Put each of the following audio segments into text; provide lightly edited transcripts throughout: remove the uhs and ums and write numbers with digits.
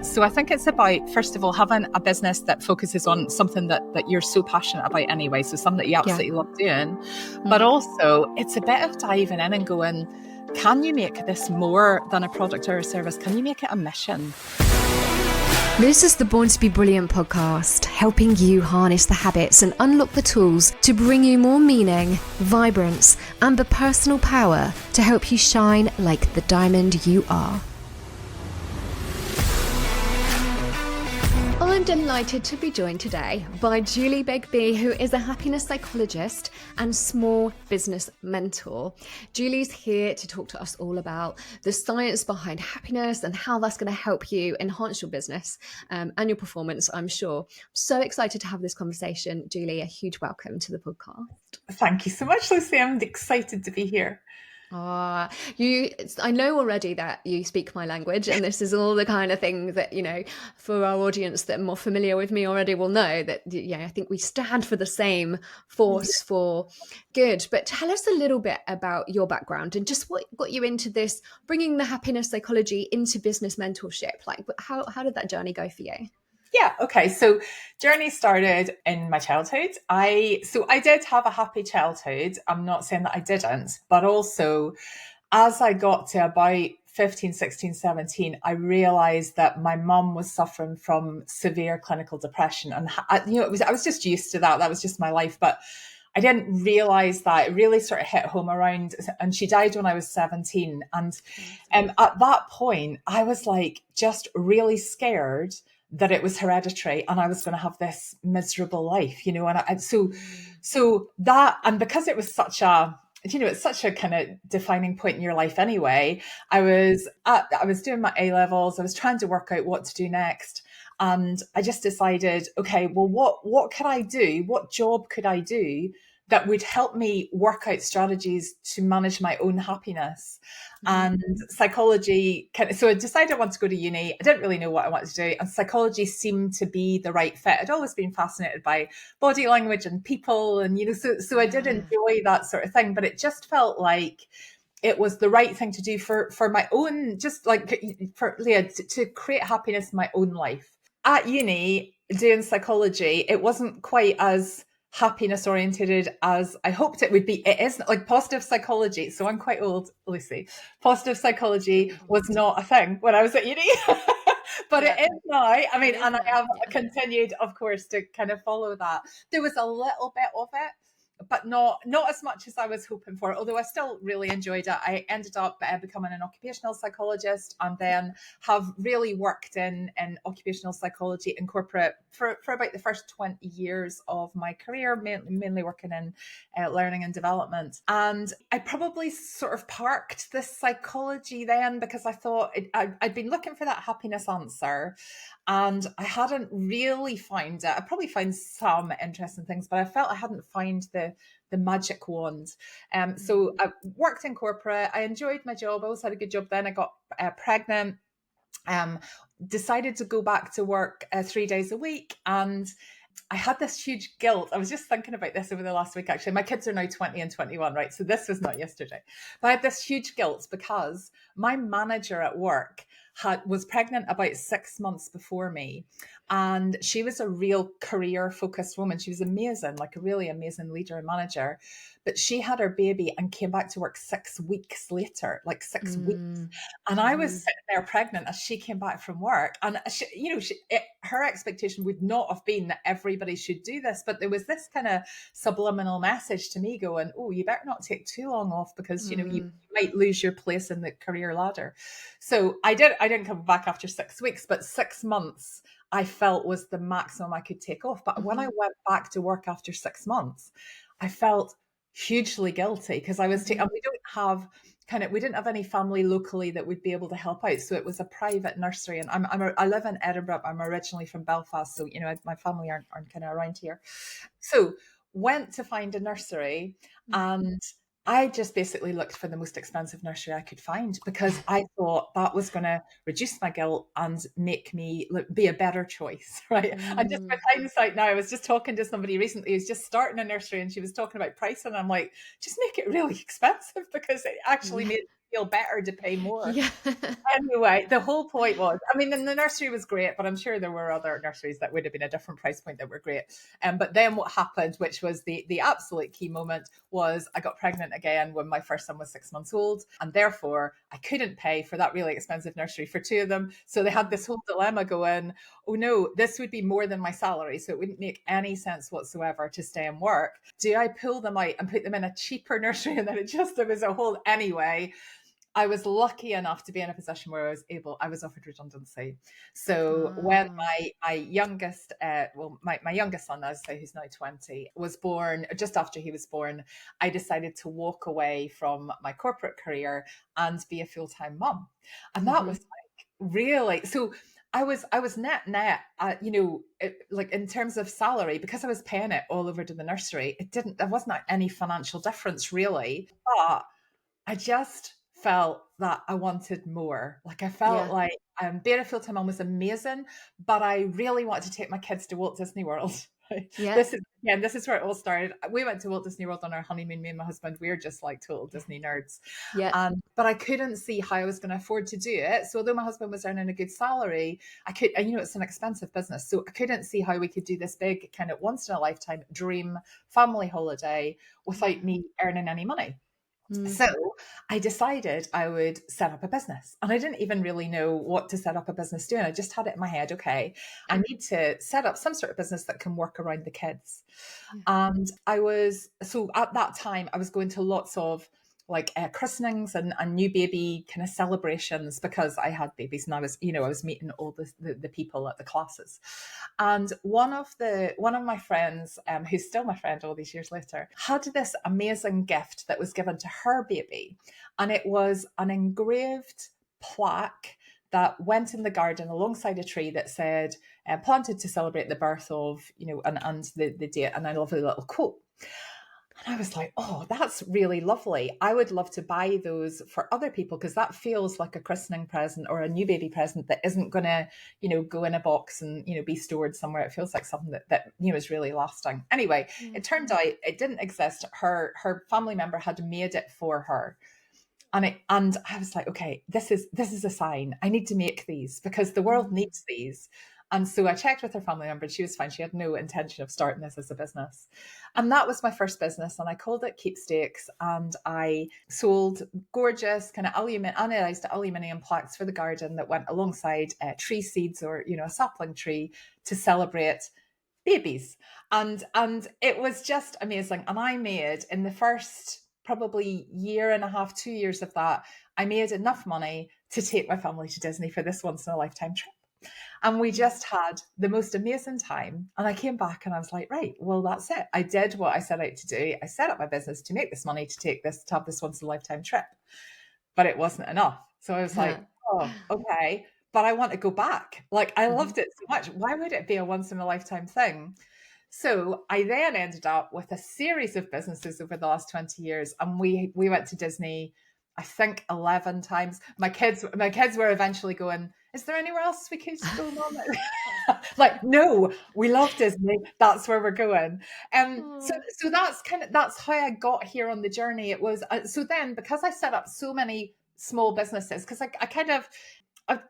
So I think it's about, first of all, having a business that focuses on something that you're so passionate about anyway. So something that you absolutely love doing. But also it's a bit of diving in and going, can you make this more than a product or a service? Can you make it a mission? This is the Born to be Brilliant podcast, helping you harness the habits and unlock the tools to bring you more meaning, vibrance, and the personal power to help you shine like the diamond you are. I'm delighted to be joined today by Julie Begbie, who is a happiness psychologist and small business mentor. Julie's here to talk to us all about the science behind happiness and how that's going to help you enhance your business and your performance, I'm sure. So excited to have this conversation. Julie, a huge welcome to the podcast. Thank you so much, Lucy. I'm excited to be here. I know already that you speak my language, and this is all the kind of thing that, you know, for our audience that are more familiar with me already will know that, yeah, I think we stand for the same force for good. But tell us a little bit about your background and just what got you into this, bringing the happiness psychology into business mentorship. Like, how did that journey go for you? Yeah. Okay. So journey started in my childhood. I did have a happy childhood. I'm not saying that I didn't, but also as I got to about 15, 16, 17, I realized that my mum was suffering from severe clinical depression. And I was just used to that. That was just my life. But I didn't realize that it really sort of hit home around, and she died when I was 17. And at that point, I was like, just really scared that it was hereditary and I was going to have this miserable life, you know, and so that, and because it was such a, you know, it's such a kind of defining point in your life anyway. I was doing my A levels. I was trying to work out what to do next. And I just decided, okay, well, what could I do? What job could I do that would help me work out strategies to manage my own happiness? And psychology, so I decided I wanted to go to uni. I didn't really know what I wanted to do. And psychology seemed to be the right fit. I'd always been fascinated by body language and people. And, you know, so I did enjoy that sort of thing, but it just felt like it was the right thing to do for my own, just like for Leah, to create happiness in my own life. At uni, doing psychology, it wasn't quite as happiness oriented as I hoped it would be. It isn't like positive psychology. So I'm quite old, Lucy. Positive psychology was not a thing when I was at uni, but it is now. I mean, and I have continued, of course, to kind of follow that. There was a little bit of it, but not as much as I was hoping for, although I still really enjoyed it. I ended up becoming an occupational psychologist, and then have really worked in occupational psychology in corporate for about the first 20 years of my career, mainly working in learning and development. And I probably sort of parked this psychology then because I thought I'd been looking for that happiness answer, and I hadn't really found it. I probably found some interesting things, but I felt I hadn't found the magic wand. So I worked in corporate. I enjoyed my job. I always had a good job. Then I got pregnant. Decided to go back to work 3 days a week, and I had this huge guilt. I was just thinking about this over the last week, actually. My kids are now 20 and 21, right? So this was not yesterday. But I had this huge guilt because my manager at work was pregnant about 6 months before me. And she was a real career-focused woman. She was amazing, like a really amazing leader and manager. But she had her baby and came back to work 6 weeks later, like 6 weeks. And I was sitting there pregnant as she came back from work. And, her expectation would not have been that everybody should do this. But there was this kind of subliminal message to me going, oh, you better not take too long off because, you know, you might lose your place in the career ladder. So I didn't come back after 6 weeks, but 6 months I felt was the maximum I could take off. But when I went back to work after 6 months, I felt hugely guilty because I was and we didn't have any family locally that would be able to help out. So it was a private nursery, and I live in Edinburgh. I'm originally from Belfast, so you know my family aren't kind of around here. So went to find a nursery, and I just basically looked for the most expensive nursery I could find because I thought that was going to reduce my guilt and make me be a better choice, right? And just with hindsight now, I was just talking to somebody recently who's just starting a nursery, and she was talking about pricing. And I'm like, just make it really expensive because it actually made feel better to pay more. Yeah. Anyway, the whole point was, I mean, and the nursery was great, but I'm sure there were other nurseries that would have been a different price point that were great. But then what happened, which was the absolute key moment, was I got pregnant again when my first son was 6 months old, and therefore I couldn't pay for that really expensive nursery for two of them. So they had this whole dilemma going, oh no, this would be more than my salary, so it wouldn't make any sense whatsoever to stay and work. Do I pull them out and put them in a cheaper nursery? And then there was a whole anyway. I was lucky enough to be in a position where I was offered redundancy. So when Ah. my youngest, my youngest son, as I say, who's now 20, was born, just after he was born, I decided to walk away from my corporate career and be a full-time mum. And that was like really, so I was net, like in terms of salary, because I was paying it all over to the nursery, there wasn't any financial difference really, but I just felt that I wanted more. Like I felt Yeah. like being a full-time mom was amazing, but I really wanted to take my kids to Walt Disney World. Right? Yeah. This is where it all started. We went to Walt Disney World on our honeymoon, me and my husband. We were just like total Disney nerds. Yeah. But I couldn't see how I was going to afford to do it. So although my husband was earning a good salary, it's an expensive business. So I couldn't see how we could do this big kind of once in a lifetime dream family holiday without me earning any money. Mm. So I decided I would set up a business, and I didn't even really know what to set up a business doing. I just had it in my head, okay, I need to set up some sort of business that can work around the kids. Yeah. And so at that time, I was going to lots of like christenings and new baby kind of celebrations because I had babies, and I was meeting all the people at the classes. And one of my friends, who's still my friend all these years later, had this amazing gift that was given to her baby, and it was an engraved plaque that went in the garden alongside a tree that said, planted to celebrate the birth of, and the date, and I love a little quote. And I was like, oh, that's really lovely. I would love to buy those for other people, because that feels like a christening present or a new baby present that isn't going to, go in a box and, be stored somewhere. It feels like something that is really lasting. Anyway, Yeah. it turned out it didn't exist. Her family member had made it for her. And I was like, okay, this is a sign. I need to make these because the world needs these. And so I checked with her family member, and she was fine. She had no intention of starting this as a business. And that was my first business. And I called it Keepstakes. And I sold gorgeous kind of anodized aluminium plaques for the garden that went alongside tree seeds or, a sapling tree to celebrate babies. And it was just amazing. And I made, in the first probably year and a half, 2 years of that, I made enough money to take my family to Disney for this once in a lifetime trip. And we just had the most amazing time. And I came back and I was like, right, well, that's it. I did what I set out to do. I set up my business to make this money, to have this once in a lifetime trip. But it wasn't enough. So I was like, oh, okay. But I want to go back. Like, I loved it so much. Why would it be a once in a lifetime thing? So I then ended up with a series of businesses over the last 20 years. And we went to Disney, I think 11 times. My kids were eventually going, is there anywhere else we could go, Mom? Like, no, we love Disney. That's where we're going. So that's how I got here on the journey. It was, so then, because I set up so many small businesses, because I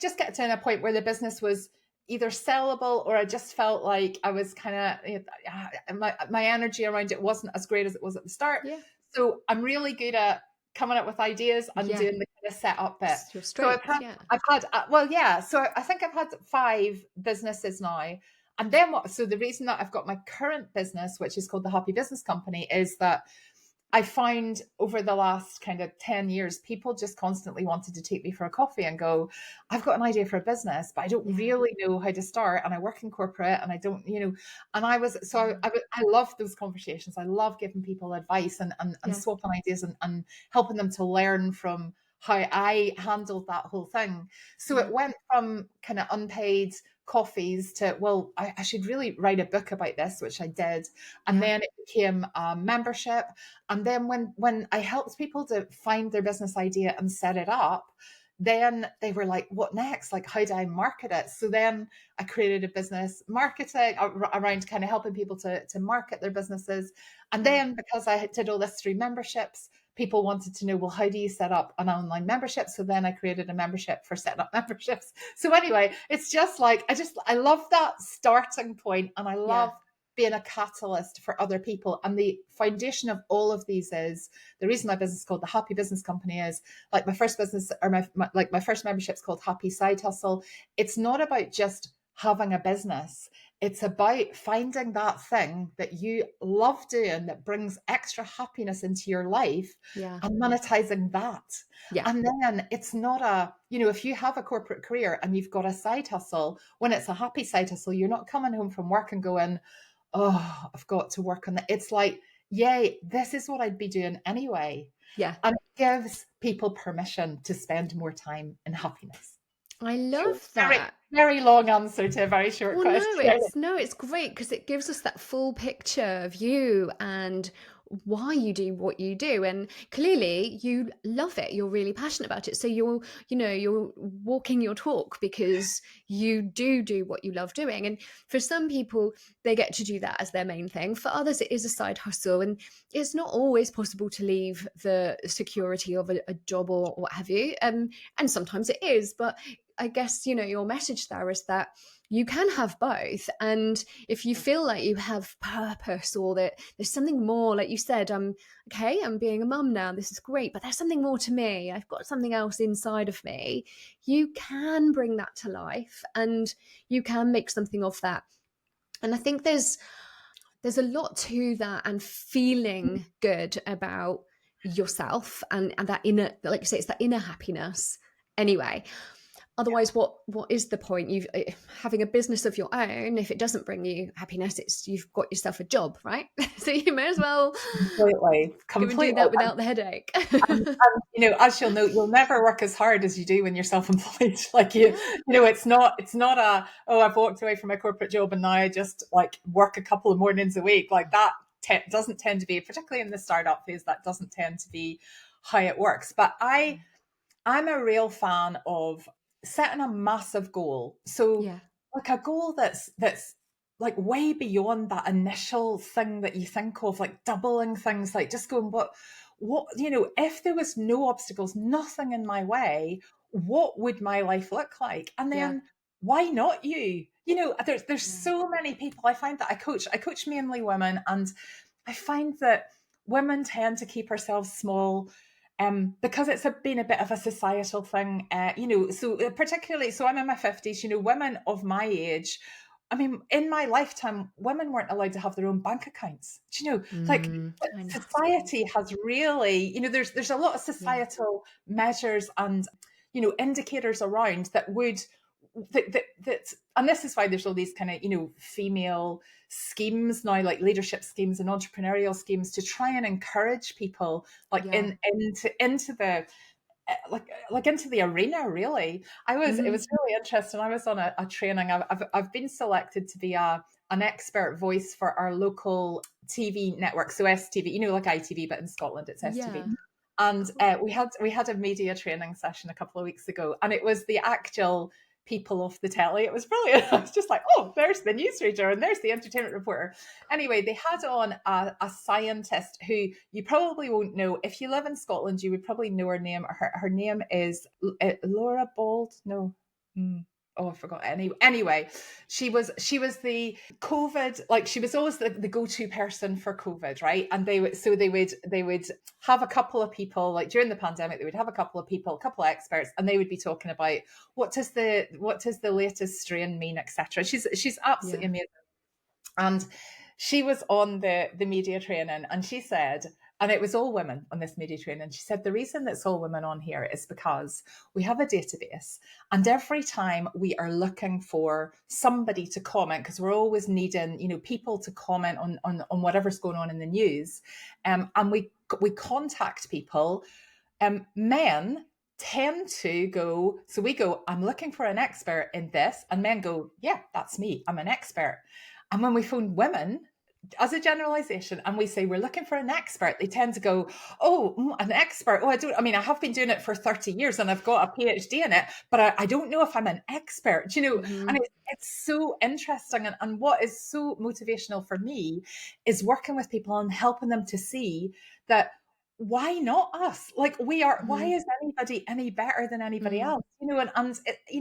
just get to a point where the business was either sellable, or I just felt like I was kind of, my energy around it wasn't as great as it was at the start. Yeah. So I'm really good at coming up with ideas and Yeah. doing the kind of setup bit. Your So strengths, I've had, well, yeah. So I think I've had 5 businesses now. And then so the reason that I've got my current business, which is called the Happy Business Company, is that I found over the last kind of 10 years, people just constantly wanted to take me for a coffee and go, I've got an idea for a business, but I don't really know how to start. And I work in corporate and I don't, and I love those conversations. I love giving people advice and swapping ideas and helping them to learn from how I handled that whole thing. So it went from kind of unpaid coffees to, well, I should really write a book about this, which I did. And then it became a membership. And then when I helped people to find their business idea and set it up, then they were like, what next? Like, how do I market it? So then I created a business marketing around kind of helping people to market their businesses. And then because I did all this through memberships, people wanted to know, well, how do you set up an online membership? So then I created a membership for setting up memberships. So anyway, it's just like, I love that starting point, and I Yeah. love being a catalyst for other people. And the foundation of all of these is, the reason my business is called the Happy Business Company is, like, my first business, or my first membership is called Happy Side Hustle. It's not about just having a business. It's about finding that thing that you love doing that brings extra happiness into your life, Yeah. and monetizing that. Yeah. And then it's not if you have a corporate career and you've got a side hustle, when it's a happy side hustle, you're not coming home from work and going, oh, I've got to work on that. It's like, yay, this is what I'd be doing anyway. Yeah. And it gives people permission to spend more time in happiness. I So love very, that. very long answer to a very short Well, question. it's great because it gives us that full picture of you and why you do what you do. And clearly you love it. You're really passionate about it. So you're walking your talk because you do what you love doing. And for some people, they get to do that as their main thing. For others, it is a side hustle. And it's not always possible to leave the security of a job or what have you. And sometimes it is, but I guess, your message there is that you can have both. And if you feel like you have purpose, or that there's something more, like you said, I'm being a mum now, this is great, but there's something more to me, I've got something else inside of me, you can bring that to life and you can make something of that. And I think there's a lot to that, and feeling good about yourself, and that inner, like you say, it's that inner happiness anyway. Otherwise, what is the point? You've having a business of your own, if it doesn't bring you happiness, you've got yourself a job, right? So you may as well Completely, go and do completely. that without the headache. As you'll know, you'll never work as hard as you do when you're self-employed. Like Yeah. it's not I've walked away from my corporate job and now I just like work a couple of mornings a week. Like that doesn't tend to be, particularly in the startup phase, that doesn't tend to be how it works. But I'm a real fan of setting a massive goal. So Yeah. like a goal that's like way beyond that initial thing that you think of, like doubling things, like just going, what, if there was no obstacles, nothing in my way, what would my life look like? And Yeah. then why not you? There's Yeah. so many people. I find that I coach mainly women, and I find that women tend to keep ourselves small, because it's been a bit of a societal thing, so particularly, so I'm in my 50s, women of my age, I mean, in my lifetime, women weren't allowed to have their own bank accounts. Like I know. society has really, there's a lot of Yeah. societal measures and, indicators around that would, that, and this is why there's all these kind of, female schemes now, like leadership schemes and entrepreneurial schemes, to try and encourage people like Yeah. into the like into the arena. Really, it Mm-hmm. was really interesting. I was on a training. I've been selected to be an expert voice for our local TV network, so STV, like ITV, but in Scotland it's STV. Yeah. And Cool. we had a media training session a couple of weeks ago, and it was the actual people off the telly. It was brilliant. I was just like, oh, there's the newsreader and there's the entertainment reporter. Anyway, they had on a scientist who you probably won't know. If you live in Scotland, you would probably know her name. Her name is Laura Bald. No. Oh, I forgot. Anyway, she was the COVID, like she was always the go-to person for COVID, right? And they would have a couple of people, like during the pandemic, they would have a couple of experts, and they would be talking about what does the latest strain mean, etc. She's absolutely Yeah. amazing. And she was on the media training, and she said, and it was all women on this media training, she said, the reason it's all women on here is because we have a database, and every time we are looking for somebody to comment, because we're always needing, people to comment on whatever's going on in the news, and we contact people, men tend to go, so we go, I'm looking for an expert in this, and men go, yeah, that's me, I'm an expert. And when we phone women, as a generalization, and we say we're looking for an expert, they tend to go, oh, an expert. Oh, I have been doing it for 30 years and I've got a PhD in it, but I don't know if I'm an expert, Mm-hmm. and it's so interesting. And what is so motivational for me is working with people and helping them to see that why not us? Like, we are, why Mhm. is anybody any better than anybody Mm. else?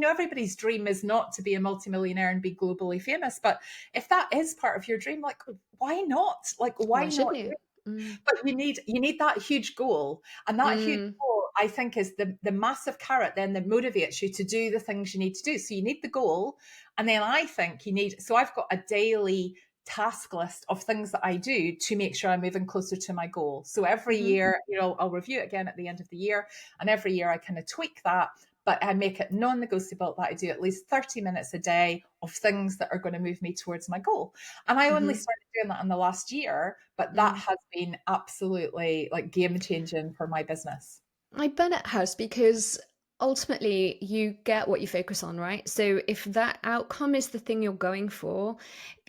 Everybody's dream is not to be a multimillionaire and be globally famous. But if that is part of your dream, like, why not? Like, why Why not? shouldn't you? Mm. But you need that huge goal, and that huge Mm. goal, I think, is the massive carrot then that motivates you to do the things you need to do. So you need the goal, and then I think you need. So I've got a daily task list of things that I do to make sure I'm moving closer to my goal. So every Mhm. year, I'll review it again at the end of the year, and every year I kind of tweak that. But I make it non-negotiable that I do at least 30 minutes a day of things that are going to move me towards my goal. And I only Mhm. started doing that in the last year, but that Mm. has been absolutely like game changing for my business. I bet it has, because ultimately you get what you focus on, right? So if that outcome is the thing you're going for,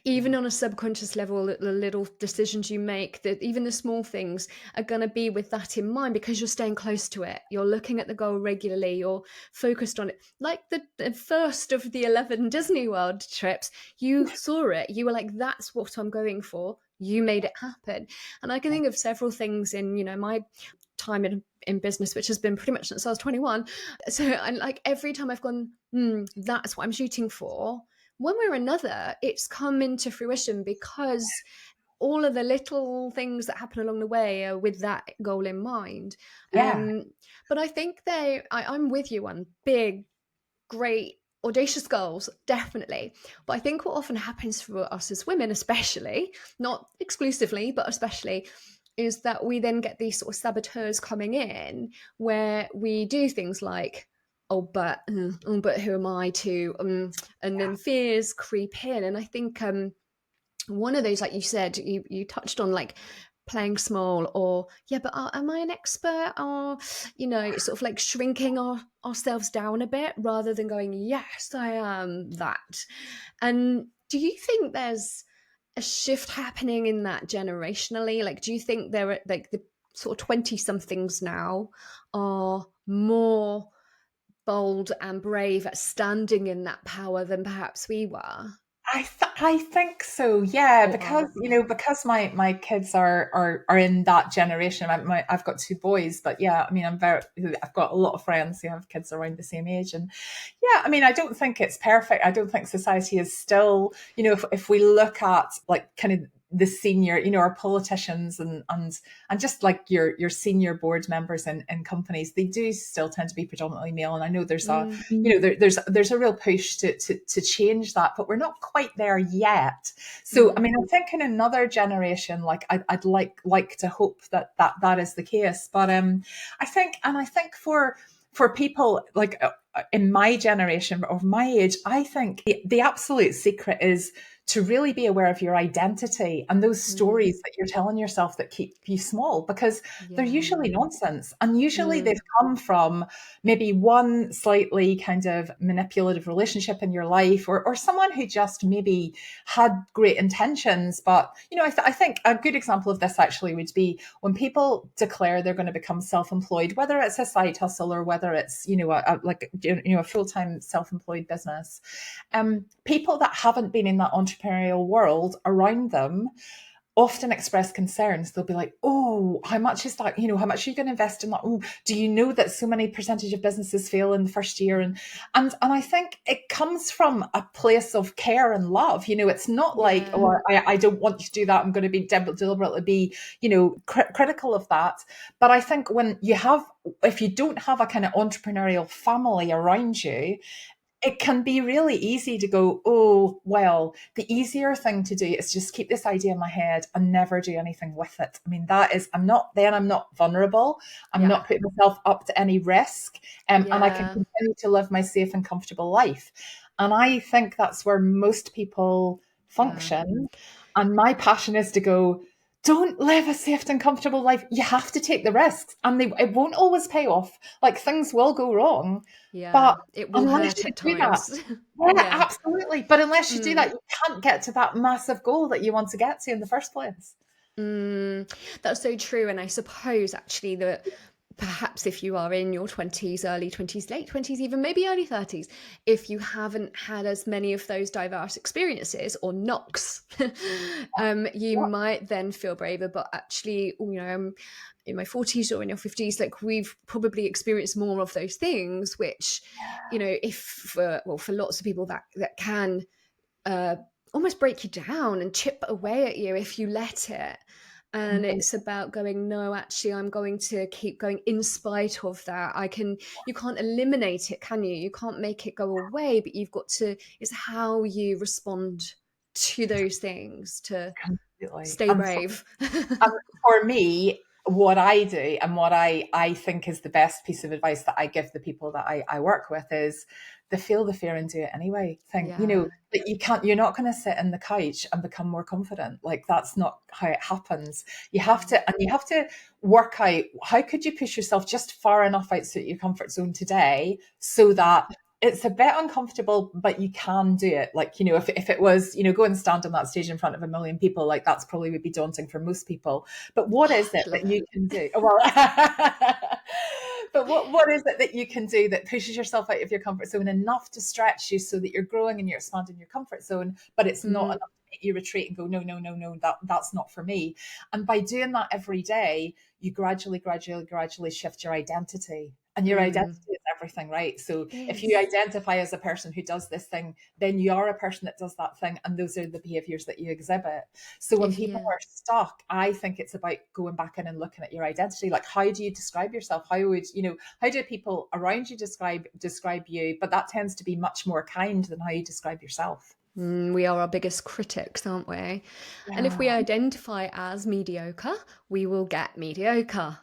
even Yeah. on a subconscious level, the little decisions you make, that even the small things are going to be with that in mind, because you're staying close to it. You're looking at the goal regularly. You're focused on it. Like the first of the 11 Disney World trips, you saw it. You were like, that's what I'm going for. You made it happen. And I can think of several things in, my time in business, which has been pretty much since I was 21. So, and like every time I've gone, that's what I'm shooting for, one way or another, it's come into fruition, because all of the little things that happen along the way are with that goal in mind. Yeah. But I think I'm with you on big, great, audacious goals, definitely. But I think what often happens for us as women, especially, not exclusively, but especially, is that we then get these sort of saboteurs coming in, where we do things like, but who am I to, and then fears creep in. And I think one of those, like you said, you touched on, like playing small, or yeah, but am I an expert, or sort of like shrinking ourselves down a bit, rather than going, yes, I am that. And do you think there's a shift happening in that generationally? Like, do you think there are, like, the sort of 20 somethings now are more bold and brave at standing in that power than perhaps we were, I think so, yeah, or because are? because my kids are in that generation. I've got two boys, but yeah, I mean, I've got a lot of friends who have kids around the same age, and yeah, I mean, I don't think it's perfect. I don't think society is still, if we look at like kind of the senior, our politicians and just like your senior board members in companies, they do still tend to be predominantly male. And I know there's a Mm, there's a real push to change that, but we're not quite there yet. So I mm, mean, I think in another generation, like I'd like to hope that is the case. But I think for people like in my generation of my age, I think the absolute secret is to really be aware of your identity and those mm, stories that you're telling yourself that keep you small, because they're yeah. usually nonsense, and usually they've Mm, come from maybe one slightly kind of manipulative relationship in your life, or someone who just maybe had great intentions. But I think a good example of this actually would be when people declare they're going to become self-employed, whether it's a side hustle or whether it's a full-time self-employed business. People that haven't been in that entrepreneurial world around them often express concerns. They'll be like, oh, how much is that? How much are you going to invest in that? Oh, do you know that so many percentage of businesses fail in the first year? And I think it comes from a place of care and love. It's not like, yeah. oh, I don't want you to do that. I'm going to be deliberately be, critical of that. But I think if you don't have a kind of entrepreneurial family around you, it can be really easy to go, oh, well, the easier thing to do is just keep this idea in my head and never do anything with it. I mean, I'm not vulnerable. I'm Yeah. not putting myself up to any risk. And I can Yeah. continue to live my safe and comfortable life. And I think that's where most people Yeah. function. And my passion is to go, don't live a safe and comfortable life. You have to take the risks, and it won't always pay off. Like, things will go wrong. Yeah. But It will unless hurt you at do that, times. yeah, Yeah. absolutely. But unless you do Mm. that, you can't get to that massive goal that you want to get to in the first place. That's so true. And I suppose actually that perhaps if you are in your 20s, early 20s, late 20s, even maybe early 30s, if you haven't had as many of those diverse experiences or knocks, you Yeah. might then feel braver. But actually, in my 40s or in your 50s, like we've probably experienced more of those things, which, if for lots of people that can almost break you down and chip away at you if you let it. And it's about going, no, actually, I'm going to keep going in spite of that. You can't eliminate it, can you? You can't make it go away, but it's how you respond to those things to Completely. stay brave. And for me, what I do and what I think is the best piece of advice that I give the people that I work with is the feel the fear and do it anyway thing. Yeah. That you're not going to sit in the couch and become more confident. Like that's not how it happens. You have to work out how could you push yourself just far enough outside your comfort zone today so that it's a bit uncomfortable, but you can do it. Like, if it was, go and stand on that stage in front of 1 million people, like that's probably would be daunting for most people. But what is it I love that it. you can do? Oh, well, but what is it that you can do that pushes yourself out of your comfort zone enough to stretch you so that you're growing and you're expanding your comfort zone, but it's not enough to make you retreat and go, no, no, no, no, that's not for me. And by doing that every day, you gradually shift your identity. And your identity is everything, right? So if you Yes. identify as a person who does this thing, then you are a person that does that thing. And those are the behaviors that you exhibit. So when people Yeah. are stuck, I think it's about going back in and looking at your identity. Like, how do you describe yourself? How do people around you describe you? But that tends to be much more kind than how you describe yourself. We are our biggest critics, aren't we? And if we Yeah. identify as mediocre, we will get mediocre.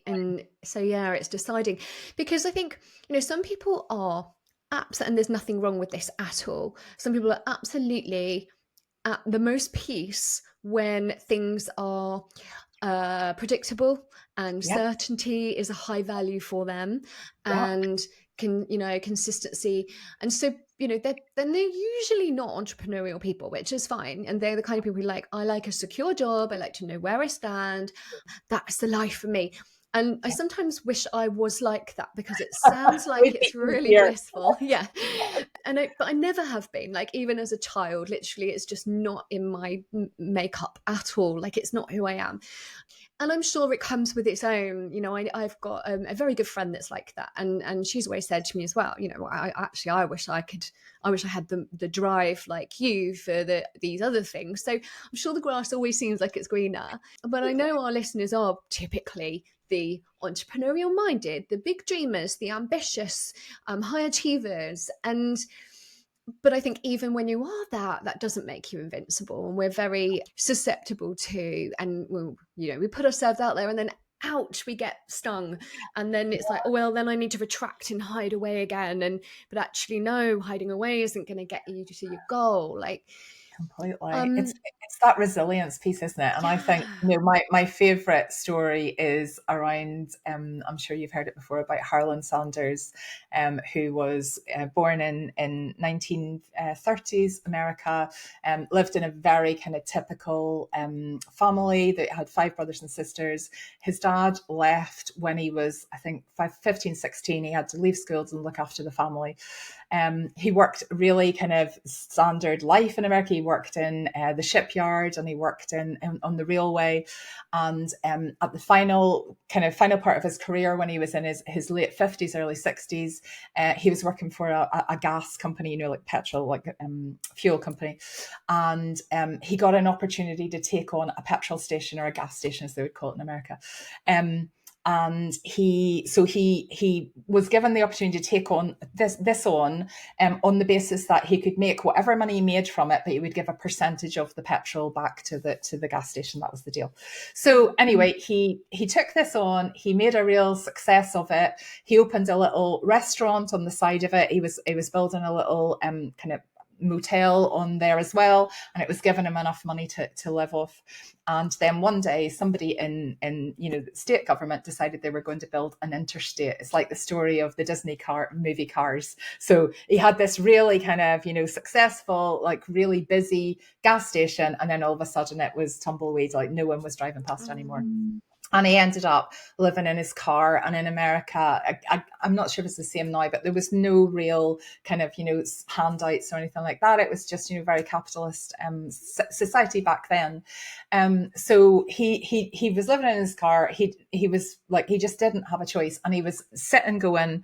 And so, yeah, it's deciding. Because I think, some people are and there's nothing wrong with this at all. Some people are absolutely at the most peace when things are predictable, and Yeah. certainty is a high value for them, Yeah. and consistency. And so, they're usually not entrepreneurial people, which is fine. And they're the kind of people who I like a secure job. I like to know where I stand. That's the life for me. And I sometimes wish I was like that, because it sounds like Would it's be really easier. blissful. Yeah. But I never have been. Like, even as a child, literally, it's just not in my makeup at all. Like, it's not who I am. And I'm sure it comes with its own. I've got a very good friend that's like that, and she's always said to me as well. I wish I had the drive like you for these other things. So I'm sure the grass always seems like it's greener. But I know our listeners are typically the entrepreneurial minded, the big dreamers, the ambitious, high achievers. But I think even when you are that doesn't make you invincible. And we're very susceptible to, and we put ourselves out there, and then ouch, we get stung. And then it's like, oh, well, then I need to retract and hide away again. But actually, no, hiding away isn't going to get you to your goal. Completely. It's Um, it's that resilience piece, isn't it? And I think, yeah, my favorite story is around, I'm sure you've heard it before, about Harlan Sanders, who was born in 1930s America, lived in a very kind of typical family that had 5 brothers and sisters. His dad left when he was, I think, 15, 16. He had to leave schools and look after the family. He worked really kind of standard life in America. He worked in the shipyard, and he worked on the railway. And at the final part of his career, when he was in his late 50s, early 60s, he was working for a gas company, like petrol, like fuel company. And he got an opportunity to take on a petrol station, or a gas station, as they would call it in America. And he was given the opportunity to take on this on the basis that he could make whatever money he made from it, but he would give a percentage of the petrol back to the gas station. That was the deal. So anyway, he took this on. He made a real success of it. He opened a little restaurant on the side of it. He was building a little kind of motel on there as well, and it was giving him enough money to live off. And then one day, somebody in the state government decided they were going to build an interstate. It's like the story of the Disney movie Cars. So he had this really kind of successful, like really busy gas station, and then all of a sudden it was tumbleweed, like no one was driving past anymore. And he ended up living in his car. And in America, I'm not sure if it's the same now, but there was no real kind of, handouts or anything like that. It was just, very capitalist society back then. So he was living in his car. He was like, he just didn't have a choice. And he was sitting going,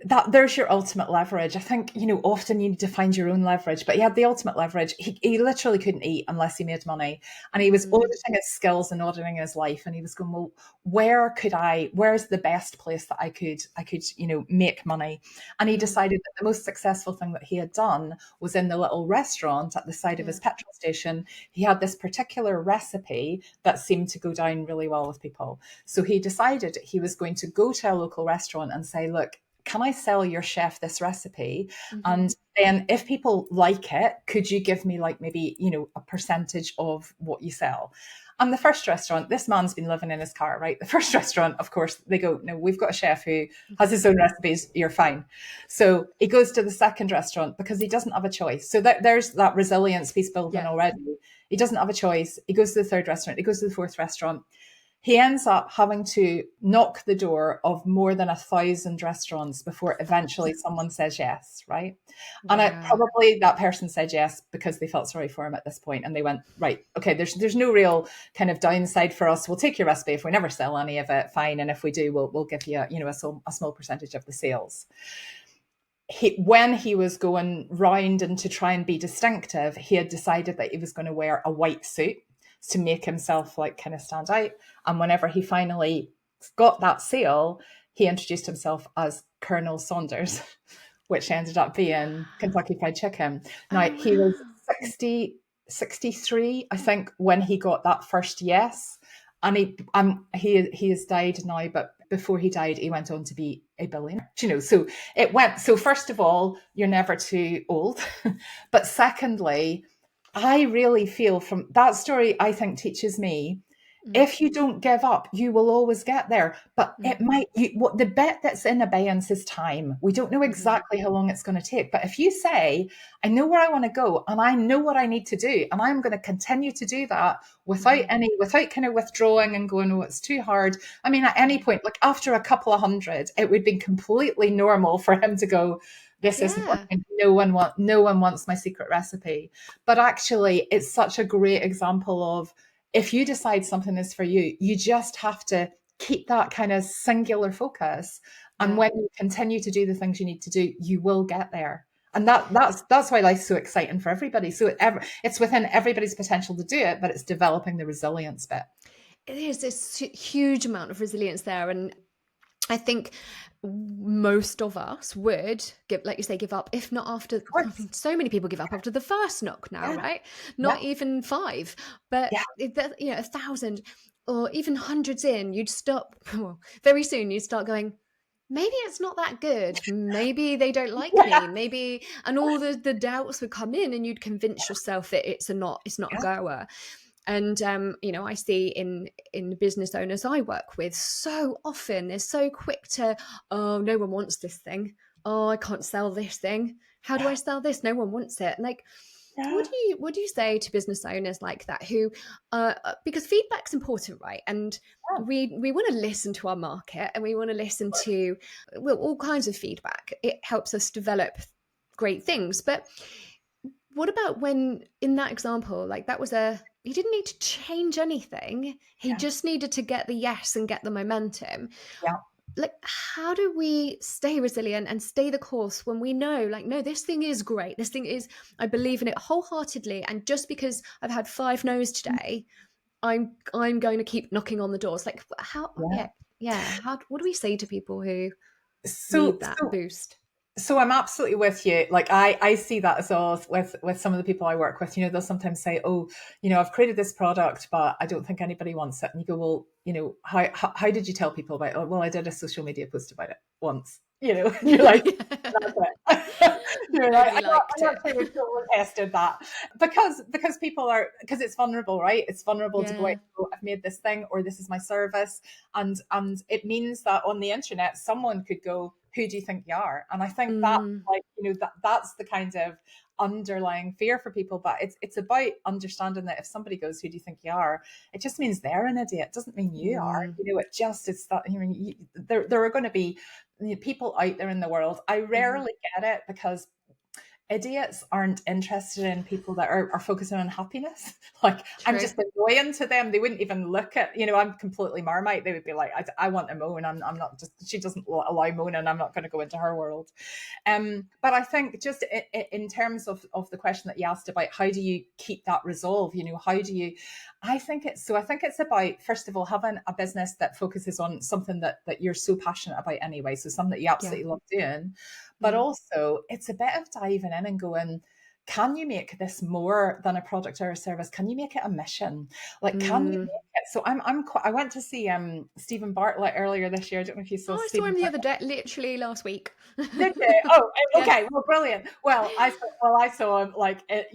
that there's your ultimate leverage. I think, often you need to find your own leverage, but he had the ultimate leverage. He literally couldn't eat unless he made money. And he was auditing his skills and auditing his life. And he was going, well, where's the best place that I could, make money? And he decided that the most successful thing that he had done was in the little restaurant at the side of his petrol station. He had this particular recipe that seemed to go down really well with people. So he decided he was going to go to a local restaurant and say, look, can I sell your chef this recipe? And then if people like it, could you give me like maybe, a percentage of what you sell? And the first restaurant, this man's been living in his car, right? The first restaurant, of course, they go, no, we've got a chef who has his own recipes. You're fine. So he goes to the second restaurant because he doesn't have a choice. So there's that resilience piece building already. He doesn't have a choice. He goes to the third restaurant. He goes to the fourth restaurant. He ends up having to knock the door of more than 1,000 restaurants before eventually someone says yes, right? Wow. And probably that person said yes because they felt sorry for him at this point, and they went, right, okay, there's no real kind of downside for us. We'll take your recipe. If we never sell any of it, fine, and if we do, we'll give you a small percentage of the sales. When he was going round and to try and be distinctive, he had decided that he was going to wear a white suit to make himself like kind of stand out. And whenever he finally got that sale, he introduced himself as Colonel Saunders, which ended up being Kentucky Fried Chicken. Now, he was 63, I think, when he got that first yes. And he has died now, but before he died, he went on to be a billionaire. So first of all, you're never too old. But secondly, I really feel from that story, I think teaches me, if you don't give up, you will always get there. But what the bit that's in abeyance is time. We don't know exactly how long it's going to take. But if you say, I know where I want to go and I know what I need to do, and I'm going to continue to do that without kind of withdrawing and going, oh, it's too hard. I mean, at any point, like after a couple of hundred, it would be completely normal for him to go, this isn't working. No one wants my secret recipe. But actually, it's such a great example of, if you decide something is for you, you just have to keep that kind of singular focus. And when you continue to do the things you need to do, you will get there. And that's why life's so exciting for everybody. So it's within everybody's potential to do it, but it's developing the resilience bit. It is this huge amount of resilience there. And I think most of us would give up, if not after. I mean, so many people give up after the first knock now, right? Not even 5, but 1,000 or even hundreds in, you'd stop. Well, very soon you'd start going, maybe it's not that good. Maybe they don't like me. Maybe, and all the doubts would come in, and you'd convince yourself that it's not a goer. And, I see in business owners I work with, so often they're so quick to, oh, no one wants this thing. Oh, I can't sell this thing. How do I sell this? No one wants it. And like, what do you say to business owners like that who, because feedback's important, right? And we want to listen to our market, and we want to listen to all kinds of feedback. It helps us develop great things. But what about when, in that example, like that was he didn't need to change anything. He just needed to get the yes and get the momentum. Yeah. Like, how do we stay resilient and stay the course when we know, like, no, this thing is great. This thing is, I believe in it wholeheartedly. And just because I've had 5 no's today, I'm going to keep knocking on the doors. Like, how? What do we say to people who need that boost? So I'm absolutely with you. Like I see that as well with some of the people I work with. They'll sometimes say, "Oh, I've created this product, but I don't think anybody wants it." And you go, "Well, how did you tell people about it?" "Oh, well, I did a social media post about it once." You're like, "That's it." You're like, "I don't think we've totally tested that," because it's vulnerable, right? It's vulnerable to go out, "Oh, I've made this thing," or "This is my service," and it means that on the internet, someone could go, who do you think you are? And I think that, Mm, like, that's the kind of underlying fear for people. But it's about understanding that if somebody goes, who do you think you are? It just means they're an idiot. It doesn't mean you are. mm, It just is that, there are going to be people out there in the world. I mhm. rarely get it because idiots aren't interested in people that are focusing on happiness. Like, I'm True. just annoying to them. They wouldn't even look at, I'm completely Marmite. They would be like, I want to moan. I'm not just, she doesn't allow moaning. I'm not going to go into her world. But I think just in terms of the question that you asked about, how do you keep that resolve? How do you, I think it's about, first of all, having a business that focuses on something that you're so passionate about anyway. So something that you Yeah. absolutely love doing. But Mm, also, it's a bit of diving in and going, can you make this more than a product or a service? Can you make it a mission? Like, can you mm. make it? So I went to see Stephen Bartlett earlier this year. I don't know if you saw Oh, I saw Stephen him the other Bartlett. day, literally last week. Did you? Oh, Yeah. okay. Well, brilliant. Well, I saw him, like, at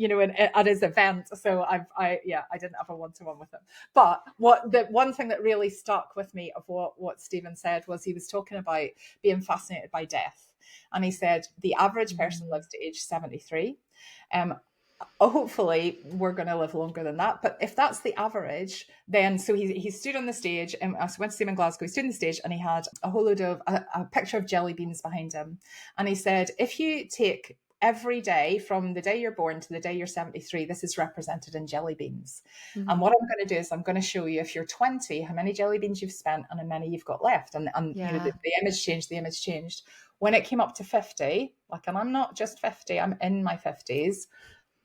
his event. So I didn't have a one-to-one with him. But the one thing that really stuck with me of what Stephen said was, he was talking about being fascinated by death, and he said the average person Mm, lives to age 73. Um, Hopefully we're going to live longer than that, but if that's the average, then so he stood on the stage, and I went to see him in Glasgow. He stood on the stage and he had a whole load of a picture of jelly beans behind him, and he said, if you take every day from the day you're born to the day you're 73, this is represented in jelly beans. And mhm. what I'm going to do is I'm going to show you, if you're 20, how many jelly beans you've spent and how many you've got left. And Yeah. the image changed when it came up to 50. Like, and I'm not just 50, I'm in my 50s.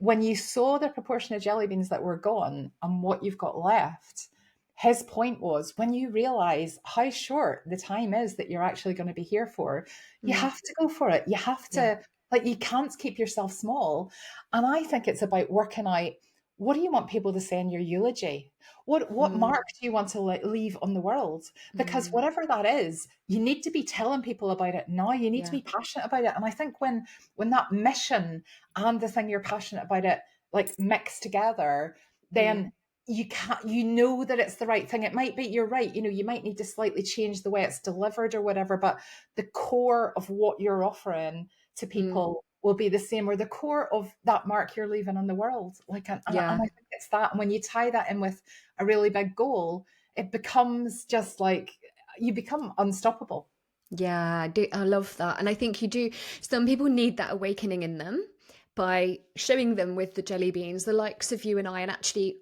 When you saw the proportion of jelly beans that were gone and what you've got left, his point was, when you realize how short the time is that you're actually going to be here for, you Mm, have to go for it. You have yeah. to, like, you can't keep yourself small. And I think it's about working out, what do you want people to say in your eulogy? What Mm, mark do you want to leave on the world? Because mm, whatever that is, you need to be telling people about it now. You need to yeah. be passionate about it. And I think when that mission and the thing you're passionate about it, like, mix together, Mm, then you know that it's the right thing. It might be, you're right, you might need to slightly change the way it's delivered or whatever, but the core of what you're offering to mm, people will be the same, or the core of that mark you're leaving on the world. Like, and I yeah. think it's that. And when you tie that in with a really big goal, it becomes just like, you become unstoppable. Yeah, I love that. And I think you do, some people need that awakening in them by showing them with the jelly beans, the likes of you and I, and actually,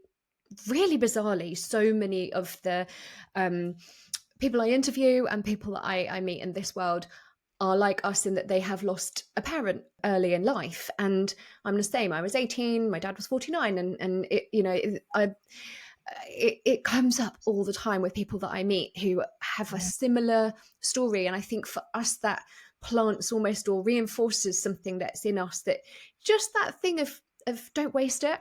really bizarrely, so many of the um, people I interview and people that I meet in this world are like us in that they have lost a parent early in life. And I'm the same. I was 18, my dad was 49, and it comes up all the time with people that I meet who have a similar story. And I think for us, that plants almost or reinforces something that's in us, that just that thing of don't waste it.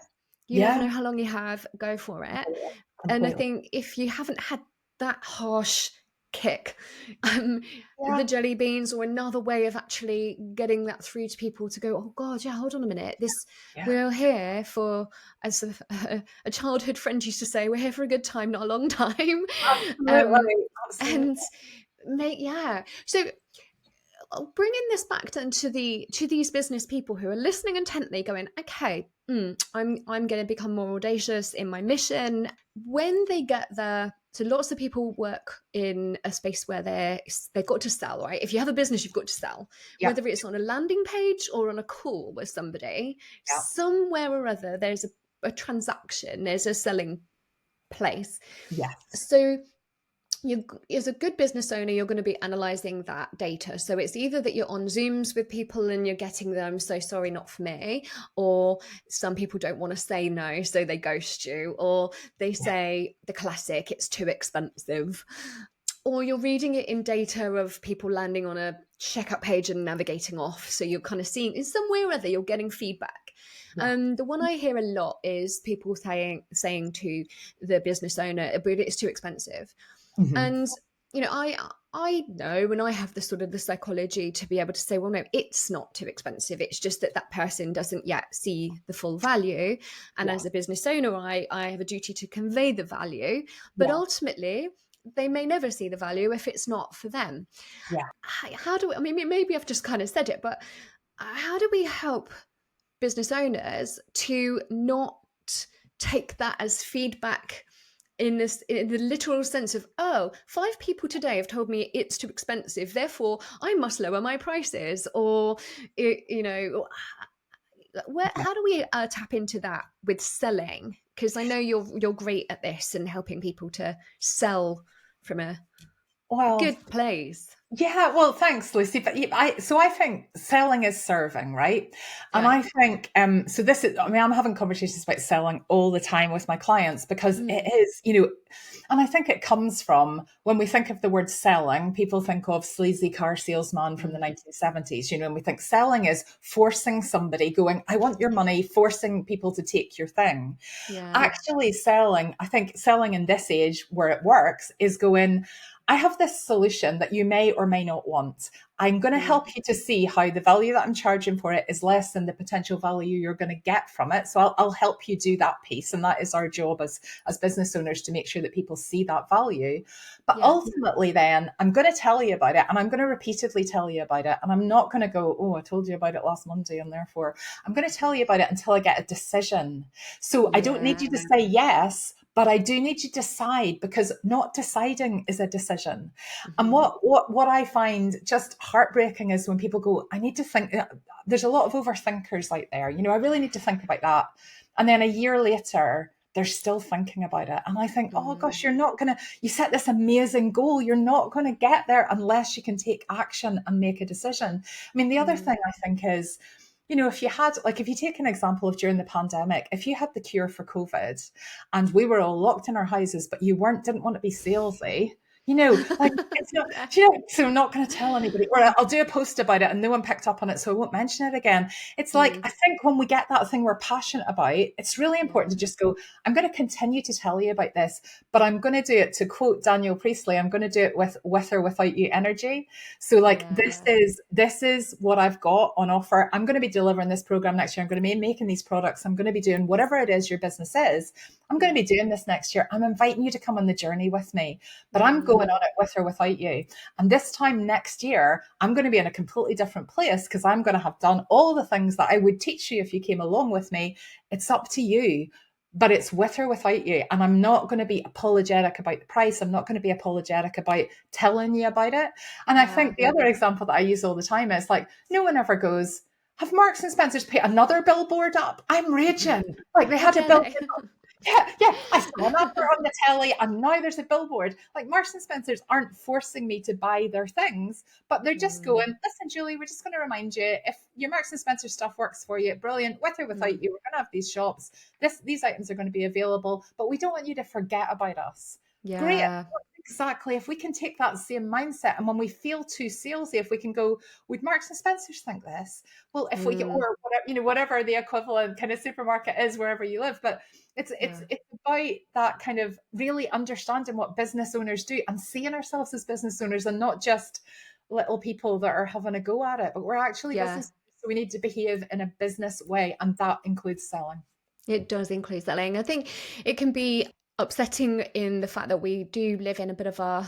You never Yeah, know how long you have, go for it. And I completely. think if you haven't had that harsh kick, um, the Yeah, jelly beans or another way of actually getting that through to people to go, oh God, yeah, hold on a minute. yeah, We're here for, as a childhood friend used to say, we're here for a good time, not a long time. um, absolutely, absolutely. and yeah. So bringing this back then to these business people who are listening intently, going, okay, I'm going to become more audacious in my mission. When they get there, so lots of people work in a space where they've got to sell, right? If you have a business, you've got to sell, Yeah, whether it's on a landing page or on a call with somebody, yeah. somewhere or other. There's a transaction, there's a selling place. Yes. So you, as a good business owner, you're going to be analyzing that data. So it's either that you're on Zooms with people and you're getting them, so sorry, not for me, or some people don't want to say no, so they ghost you, or they Yeah. say the classic, it's too expensive, or you're reading it in data of people landing on a checkout page and navigating off. So you're kind of seeing in some way or other, you're getting feedback. Yeah. The one I hear a lot is people saying to the business owner, but it's too expensive. Mhm. And I know, and I have the sort of the psychology to be able to say, well, no, it's not too expensive. It's just that that person doesn't yet see the full value. And Yeah. as a business owner, I have a duty to convey the value. But Yeah. ultimately, they may never see the value if it's not for them. Yeah. How do we, I mean, maybe I've just kind of said it, but how do we help business owners to not take that as feedback in the literal sense of, oh, 5 people today have told me it's too expensive, therefore I must lower my prices, or how do we tap into that with selling? Because I know you're great at this and helping people to sell from a Well, good place. yeah, well, thanks, Lucy. But I think selling is serving, right? And Right. I think, so this is, I mean, I'm having conversations about selling all the time with my clients because it is, and I think it comes from when we think of the word selling, people think of sleazy car salesman from the 1970s, and we think selling is forcing somebody going, I want your money, forcing people to take your thing. Yeah. Actually, I think selling in this age where it works is going, I have this solution that you may or may not want. I'm going to help you to see how the value that I'm charging for it is less than the potential value you're going to get from it. So I'll help you do that piece. And that is our job as business owners, to make sure that people see that value. But Yeah. ultimately, then I'm going to tell you about it, and I'm going to repeatedly tell you about it. And I'm not going to go, oh, I told you about it last Monday, and therefore I'm going to tell you about it until I get a decision. So I don't need you to say yes, but I do need you to decide, because not deciding is a decision. And what I find just heartbreaking is when people go, I need to think. There's a lot of overthinkers out there. I really need to think about that. And then a year later, they're still thinking about it. And I think, oh gosh, you set this amazing goal. You're not going to get there unless you can take action and make a decision. I mean, the other thing I think is, if you take an example of during the pandemic, if you had the cure for COVID and we were all locked in our houses, but you didn't want to be salesy, it's not, Yeah. so I'm not going to tell anybody, or I'll do a post about it and no one picked up on it, so I won't mention it again. It's like, I think when we get that thing we're passionate about, it's really important to just go, I'm going to continue to tell you about this, but I'm going to do it, to quote Daniel Priestley, I'm going to do it with or without you energy. So this is what I've got on offer. I'm going to be delivering this program next year. I'm going to be making these products. I'm going to be doing whatever it is your business is. I'm going to be doing this next year. I'm inviting you to come on the journey with me, but I'm going on it with or without you. And this time next year, I'm going to be in a completely different place, because I'm going to have done all the things that I would teach you if you came along with me. It's up to you, but it's with or without you. And I'm not going to be apologetic about the price. I'm not going to be apologetic about telling you about it. And I think the other example that I use all the time is, like, no one ever goes, have Marks and Spencer's put another billboard up? I'm raging. Like, they had a billboard up. Yeah. I saw an advert on the telly, and now there's a billboard. Like, Marks and Spencers aren't forcing me to buy their things, but they're just going, listen, Julie, we're just going to remind you, if your Marks and Spencer stuff works for you, brilliant. With or without you, we're going to have these shops. These items are going to be available, but we don't want you to forget about us. Great. Exactly. If we can take that same mindset, and when we feel too salesy, if we can go, would Marks and Spencers think this? Well, if we get, or whatever, whatever the equivalent kind of supermarket is wherever you live, but it's about that kind of really understanding what business owners do and seeing ourselves as business owners, and not just little people that are having a go at it, but we're actually business. So we need to behave in a business way, and that includes selling. It does include selling. I think it can be upsetting in the fact that we do live in a bit of a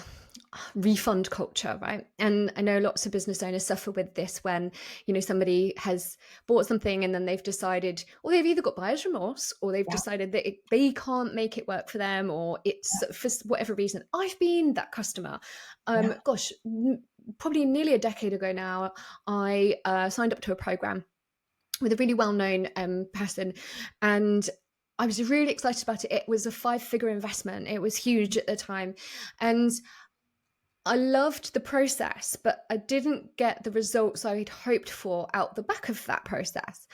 refund culture, right? And I know lots of business owners suffer with this when, somebody has bought something and then they've decided, or they've either got buyer's remorse, or they've decided that they can't make it work for them, or it's for whatever reason. I've been that customer. Gosh, probably nearly a decade ago now, I signed up to a program with a really well-known person, and I was really excited about it. It was a 5-figure investment. It was huge at the time, and I loved the process, but I didn't get the results I had hoped for out the back of that process.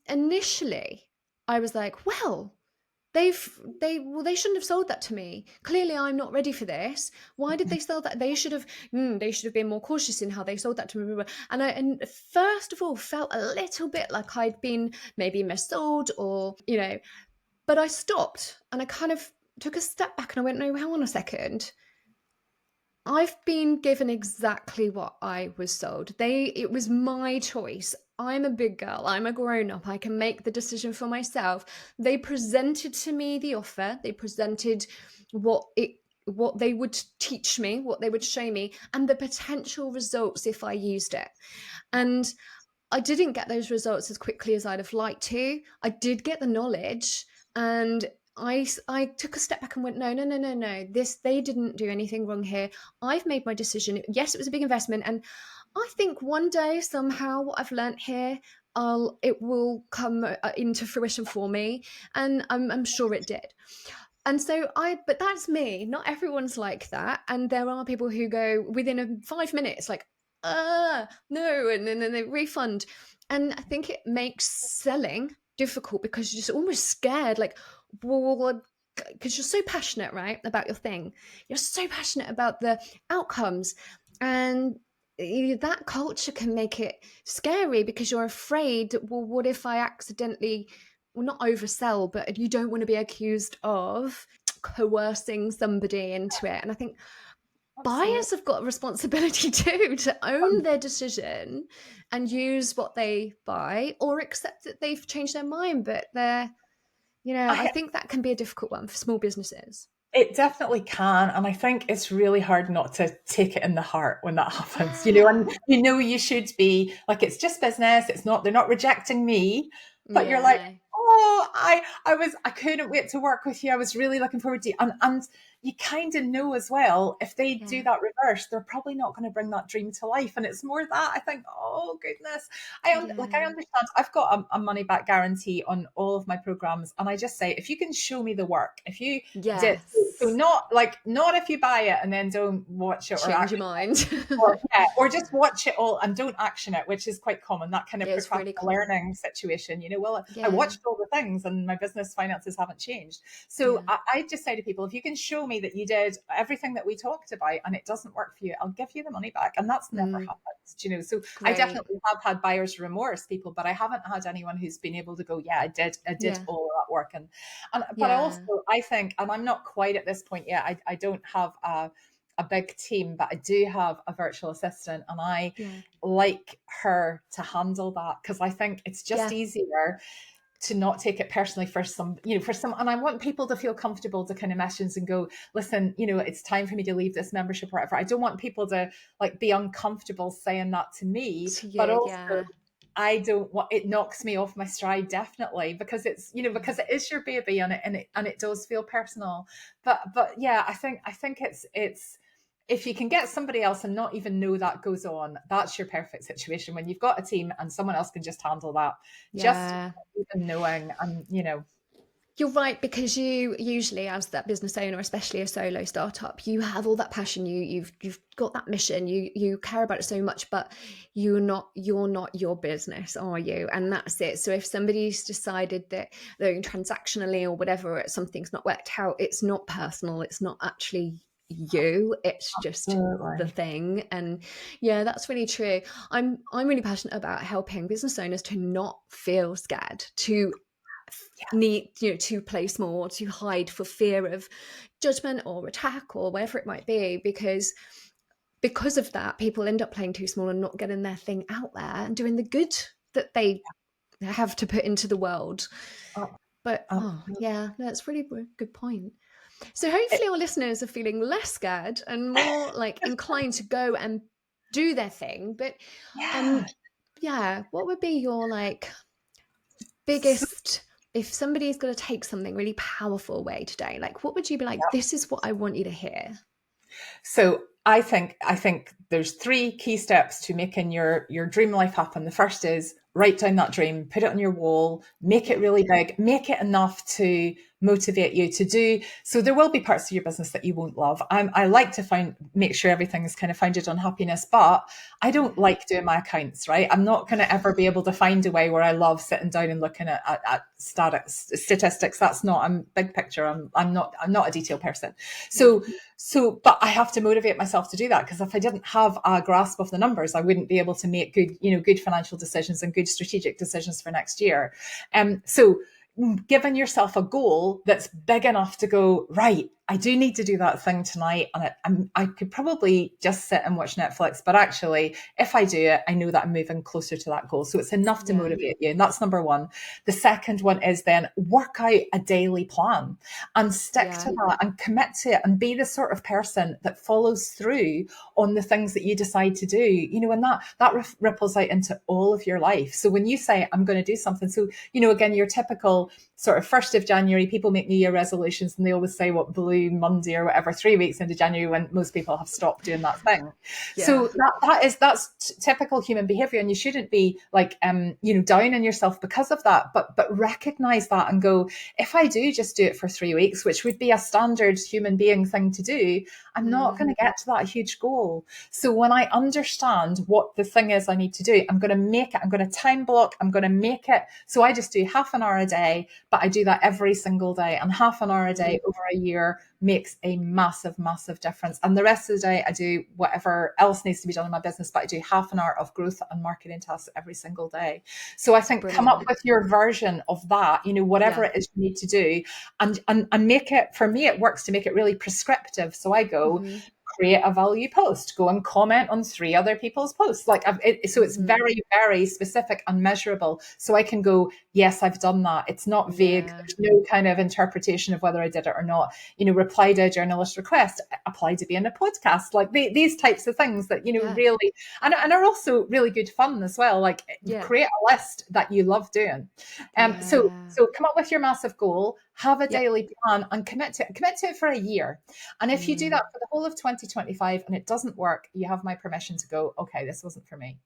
Initially, I was like, well, they shouldn't have sold that to me. Clearly, I'm not ready for this. Why did they sell that? They should have been more cautious in how they sold that to me. And I first of all felt a little bit like I'd been maybe missold, or but I stopped and I kind of took a step back and I went, no, hang on a second. I've been given exactly what I was sold. It was my choice. I'm a big girl. I'm a grown up. I can make the decision for myself. They presented to me the offer. They presented what what they would teach me, what they would show me, and the potential results if I used it. And I didn't get those results as quickly as I'd have liked to. I did get the knowledge, and I took a step back and went, no. They didn't do anything wrong here. I've made my decision. Yes, it was a big investment, and I think one day somehow what I've learned here, it will come into fruition for me, and I'm sure it did. And so but that's me. Not everyone's like that. And there are people who go within 5 minutes, like, no, and then they refund. And I think it makes selling difficult because you're just almost scared, like, well, because you're so passionate, right, about your thing. You're so passionate about the outcomes. And that culture can make it scary because you're afraid, well, what if I accidentally, well, not oversell, but you don't want to be accused of coercing somebody into it. And I think buyers have got a responsibility too to own their decision and use what they buy, or accept that they've changed their mind. But I think that can be a difficult one for small businesses. It definitely can. And I think it's really hard not to take it in the heart when that happens, and Yeah. you should be like, it's just business. They're not rejecting me, but you're Yeah, like, no. oh, I couldn't wait to work with you. I was really looking forward to you. And you kind of know as well, if they do Yeah. that reverse, they're probably not going to bring that dream to life. And it's more that I think, oh goodness, I Yeah. understand. I've got a money back guarantee on all of my programs, and I just say, if you can show me the work, if you did, so Yes. not if you buy it and then don't watch it or Change your action mind. or just watch it all and don't action it, which is quite common, that kind of It's procrastinating really common. learning situation. Well, I Yeah. watched all the things and my business finances haven't changed. So Yeah. I just say to people, if you can show me that you did everything that we talked about and it doesn't work for you, I'll give you the money back. And that's never happened. So I Great. definitely have had buyer's remorse people, but I haven't had anyone who's been able to go, yeah, I did Yeah. all of that work. And but also Yeah. I think, and I'm not quite at this point yet, I don't have a big team, but I do have a virtual assistant, and I Yeah. like her to handle that, because I think it's just Yeah. easier to not take it personally for some, and I want people to feel comfortable to kind of message and go, listen, it's time for me to leave this membership or whatever. I don't want people to like be uncomfortable saying that to me, To but you. also Yeah. I don't want, it knocks me off my stride, definitely, because it's, Yeah. because it is your baby, and it does feel personal. But yeah, I think it's if you can get somebody else and not even know that goes on, that's your perfect situation, when you've got a team and someone else can just handle that, just Yeah. even knowing. And You're right, because you usually, as that business owner, especially a solo startup, you have all that passion. You've got that mission. You care about it so much, but you're not your business, are you? And that's it. So if somebody's decided that they're transactionally or whatever, something's not worked out, it's not personal. It's not actually you. It's just the absolutely. thing. And yeah, that's really true. I'm really passionate about helping business owners to not feel scared, to need to play small, to hide for fear of judgment or attack or whatever it might be, because of that, people end up playing too small and not getting their thing out there and doing the good that they have to put into the world. Oh, But absolutely. yeah, that's really a good point. So hopefully our listeners are feeling less scared and more like inclined to go and do their thing. But Yeah. um yeah, what would be your like So, biggest, if somebody's going to take something really powerful away today, like what would you be like, this is what I want you to hear? So I think there's three key steps to making your dream life happen. The first is write down that dream, put it on your wall, make it Yeah. really big, make it enough to motivate you to do. So there will be parts of your business that you won't love. I like to make sure everything is kind of founded on happiness, but I don't Yeah. like doing my accounts, right? I'm not going to ever be able to find a way where I love sitting down and looking at statistics. That's not, I'm big picture. I'm not a detailed person. Yeah. But I have to motivate myself to do that, because if I didn't have a grasp of the numbers, I wouldn't be able to make good financial decisions and good strategic decisions for next year. So giving yourself a goal that's big enough to go, right, I do need to do that thing tonight, and I could probably just sit and watch Netflix. But actually, if I do it, I know that I'm moving closer to that goal. So it's enough to Yeah. motivate you. And that's number one. The second one is then work out a daily plan and stick Yeah. to that and commit to it and be the sort of person that follows through on the things that you decide to do. And that ripples out into all of your life. So when you say, I'm going to do something, so, again, your typical sort of 1st of January, people make New Year resolutions and they always say what Blue Monday or whatever, 3 weeks into January, when most people have stopped doing that thing. Yeah. So that's typical human behavior, and you shouldn't be like down on yourself because of that, but recognize that and go, if I do just do it for 3 weeks, which would be a standard human being thing to do, I'm not going to get to that huge goal. So when I understand what the thing is I need to do, I'm going to make it, I'm going to time block, I'm going to make it. So I just do half an hour a day, but I do that every single day, and half an hour a day over a year makes a massive, massive difference. And the rest of the day, I do whatever else needs to be done in my business, but I do half an hour of growth and marketing tasks every single day. So I think come up with your version of that, whatever it is you need to do, and make it, for me, it works to make it really prescriptive. So I go, create a value post, go and comment on 3 other people's posts. So it's very, very specific and measurable. So I can go, yes, I've done that. It's not vague. There's no kind of interpretation of whether I did it or not. Reply to a journalist request, apply to be in a podcast, like these types of things that, really, and are also really good fun as well. Like create a list that you love doing. So come up with your massive goal, have a daily plan, and commit to it for a year. And if you do that for the whole of 2025 and it doesn't work, you have my permission to go, okay, this wasn't for me.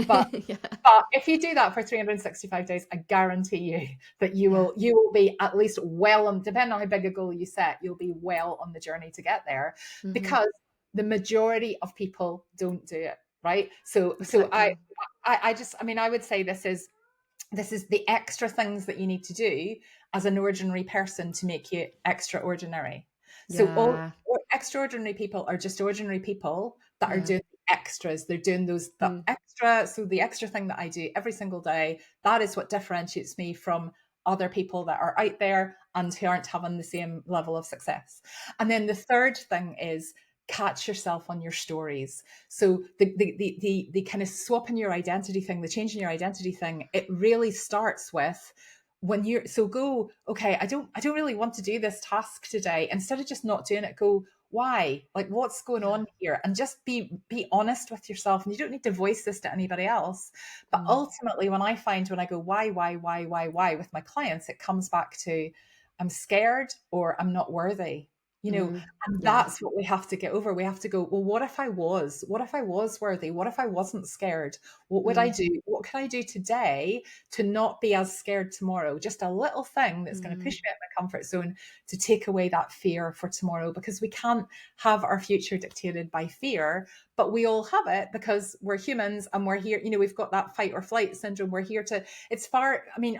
But but if you do that for 365 days, I guarantee you that you will be at least well on, depending on how big a goal you set, you'll be well on the journey to get there, because the majority of people don't do it, right? So I would say this is the extra things that you need to do as an ordinary person to make you extraordinary. So all extraordinary people are just ordinary people that are doing the extras. They're doing the extra. So the extra thing that I do every single day, that is what differentiates me from other people that are out there and who aren't having the same level of success. And then the third thing is catch yourself on your stories. So the kind of swapping your identity thing, the changing your identity thing, it really starts with when you're, so go, okay, I don't really want to do this task today. Instead of just not doing it, go, why? Like, what's going on here? And just be honest with yourself. And you don't need to voice this to anybody else. But ultimately, when I go, why with my clients, it comes back to, I'm scared, or I'm not worthy. And that's what we have to get over. We have to go, well, what if I was worthy? What if I wasn't scared? What would I do? What can I do today to not be as scared tomorrow? Just a little thing that's going to push me out of my comfort zone to take away that fear for tomorrow, because we can't have our future dictated by fear, but we all have it because we're humans and we're here, we've got that fight or flight syndrome. We're here to,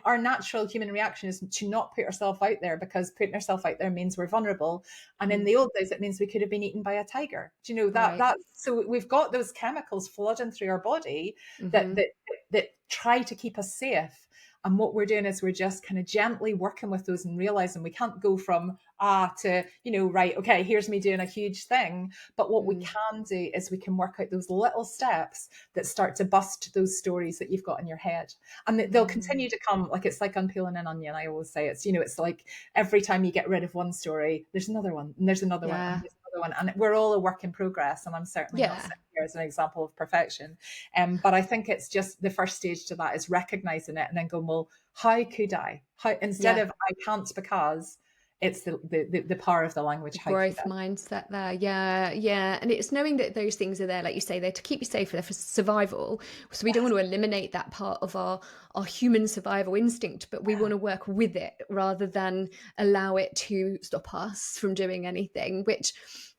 our natural human reaction is to not put ourselves out there, because putting ourselves out there means we're vulnerable. And in the old days, it means we could have been eaten by a tiger. Do you know that? So we've got those chemicals flooding through our body that try to keep us safe. And what we're doing is we're just kind of gently working with those and realizing we can't go from to, right, okay, here's me doing a huge thing. But what we can do is we can work out those little steps that start to bust those stories that you've got in your head. And they'll continue to come. Like, it's like unpeeling an onion. I always say it's like every time you get rid of one story, there's another one, and there's another one, and there's another one. And we're all a work in progress. And I'm certainly not sitting here as an example of perfection. But I think it's just the first stage to that is recognizing it and then going, well, how could I? How, instead of I can't, because it's the power of the language. How Growth mindset there. Yeah. And it's knowing that those things are there, like you say, they're to keep you safe, they're for survival. So we don't want to eliminate that part of our human survival instinct, but we want to work with it rather than allow it to stop us from doing anything, which,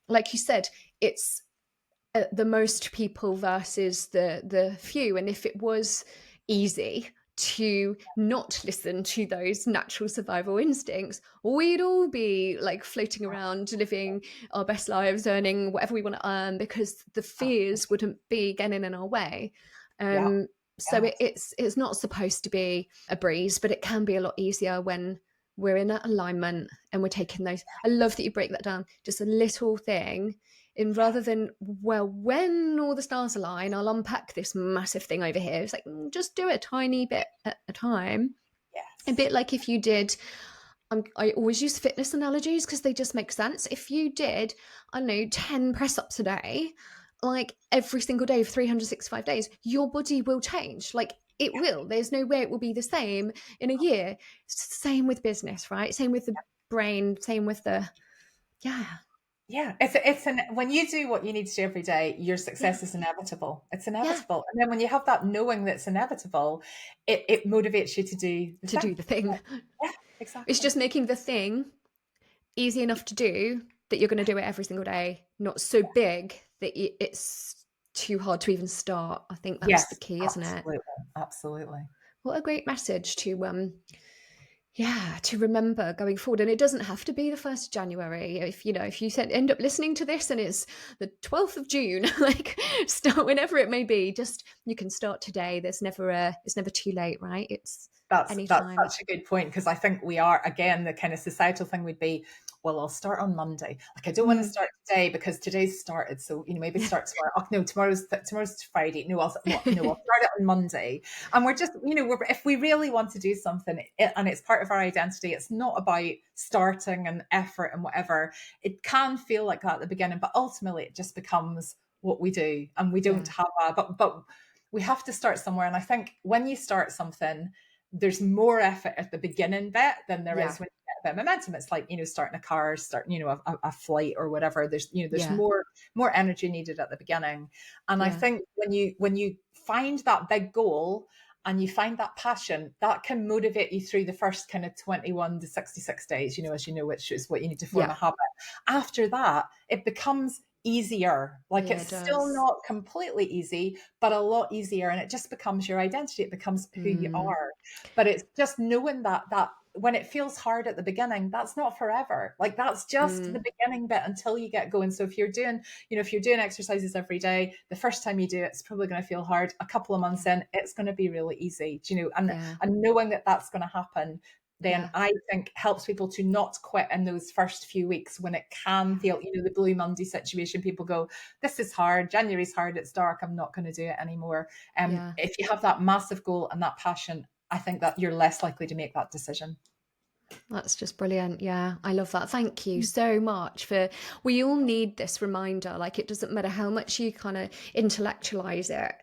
like you said, it's the most people versus the few. And if it was easy to not listen to those natural survival instincts, we'd all be like floating around living our best lives, earning whatever we want to earn, because the fears wouldn't be getting in our way. So it's not supposed to be a breeze, but it can be a lot easier when we're in that alignment and we're taking those. I love that you break that down, just a little thing. And rather than, well, when all the stars align, I'll unpack this massive thing over here. It's like, just do it a tiny bit at a time. Yes. A bit like if you did, I always use fitness analogies because they just make sense. If you did, I don't know, 10 press ups a day, like every single day for 365 days, your body will change. Like it will. There's no way it will be the same in a year. Same with business, right? Same with the brain, same with the, Yeah, when you do what you need to do every day, your success is inevitable. It's inevitable. And then when you have that knowing that's inevitable, it motivates you to do the thing. Yeah, exactly. It's just making the thing easy enough to do that you're going to do it every single day, not so big that it's too hard to even start. I think that's the key, isn't it? Absolutely. What a great message to to remember going forward. And it doesn't have to be the 1st of January. If you end up listening to this and it's the 12th of June, like start whenever it may be, just you can start today. It's never too late, right? That's such a good point, because I think we are, again, the kind of societal thing would be, well, I'll start on Monday. Like, I don't want to start today because today's started. So, maybe start tomorrow. Oh, no, tomorrow's Friday. No, I'll start it on Monday. And we're just, if we really want to do something and it's part of our identity, it's not about starting and effort and whatever. It can feel like that at the beginning, but ultimately it just becomes what we do. And we don't have but we have to start somewhere. And I think when you start something, there's more effort at the beginning bit than there is when you get a bit of momentum. It's like, starting a car, a flight or whatever. There's more energy needed at the beginning. And I think when you find that big goal and you find that passion, that can motivate you through the first kind of 21 to 66 days, which is what you need to form a habit. After that, it becomes easier. Like, it's still not completely easy, but a lot easier. And it just becomes your identity. It becomes who you are. But it's just knowing that when it feels hard at the beginning, that's not forever. Like, that's just the beginning bit until you get going. So if you're doing exercises every day, the first time you do it, it's probably going to feel hard. A couple of months in, it's going to be really easy, and knowing that that's going to happen, then I think helps people to not quit in those first few weeks when it can feel, the Blue Monday situation. People go, this is hard. January's hard. It's dark. I'm not going to do it anymore. If you have that massive goal and that passion, I think that you're less likely to make that decision. That's just brilliant. Yeah, I love that. Thank you so much we all need this reminder. Like, it doesn't matter how much you kind of intellectualize it.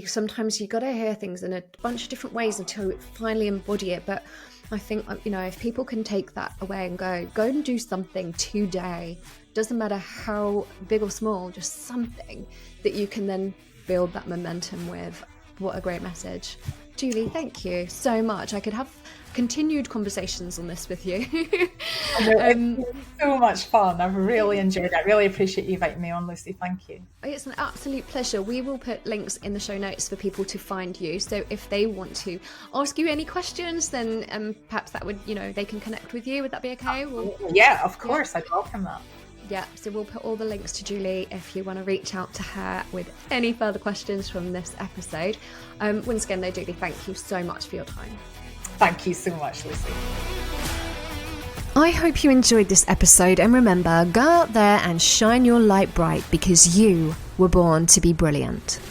Sometimes you got to hear things in a bunch of different ways until you finally embody it. But I think, if people can take that away and go and do something today, doesn't matter how big or small, just something that you can then build that momentum with. What a great message. Julie, thank you so much. I could have continued conversations on this with you. It's so much fun. I've really enjoyed it. I really appreciate you inviting me on, Lucy. Thank you. It's an absolute pleasure. We will put links in the show notes for people to find you. So if they want to ask you any questions, then perhaps that would, they can connect with you. Would that be okay? Yeah, of course. I'd welcome that. Yeah, so we'll put all the links to Julie if you want to reach out to her with any further questions from this episode. Once again, though, Julie, thank you so much for your time. Thank you so much, Lucy. I hope you enjoyed this episode, and remember, go out there and shine your light bright because you were born to be brilliant.